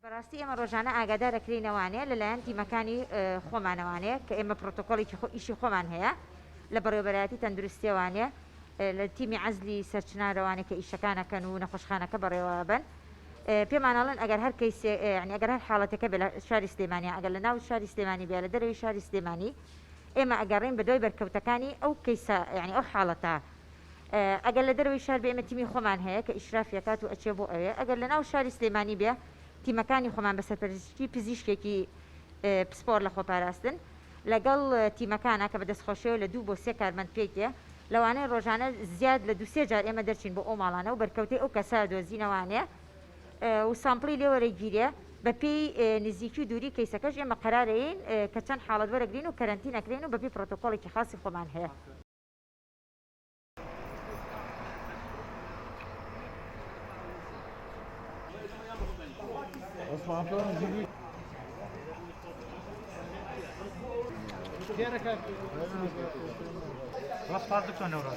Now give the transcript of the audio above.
بەڕاستی ئێمە ڕۆژانە ئاگادارەکرینەوانەیە لەلایەن تیمەکانی خۆمانەوانەیە کە ئێمە پرۆتۆکۆڵێکی ئیشی خۆمان هەیە لە بەڕێوەبەرایەتی تەندروستیەوانەیە لە تیمی عەزلی سەرچنارەوانێک کە ئیشەکانەکەن و نەخۆشخانەکە بەڕێوەبن پێمانەڵێن ئەگەر هەر کەیسێ ینی ئەگەر هەر حاڵەتەکە بێ لە شاری سلێمانی ئەگەر لە ناو شاری سلێمانی بێ لە دەرەوەی شاری سلێمانی ئێمە ئەگەڕین بە دوای بەرکەوتەکانی ئەو کەیسە ینی ئەو حاڵەتە ئەگەر لە دەرەوەی شار بێ ئێمە تیمی خۆمان هەیە کە ئیشرافیەکات و ئەچێ بۆ ئەوێ ئەگەر لە ناو شاری سلێمانی بێ تیمەکانی خۆمان بە سەرپەرشتی پزیشکێکی پسپۆر لە خۆپاراستن لەگەڵ تیمەکانە کە بە دەستخۆشیەوە لە 2 بۆ 3 کارمەند پێکێ لەوانەیە ڕۆژانە زیاد لە 2-3 جار ئێمە دەرچین بۆ ئەو ماڵانە و بەرکەوتەی ئەو کەسە دۆزینەوانێ و سامپڵی لێوەرەگیرێ بە پێی نزیکی و دووری کەیسەکەش ئێمە قەرارەیەین کە چەند حاڵەت وەرەگرین و کەرەنتینەکرین و بەپی پرۆتۆکۆڵێکی خاصی خۆمان هەیە. راس بارد دكتور نورا.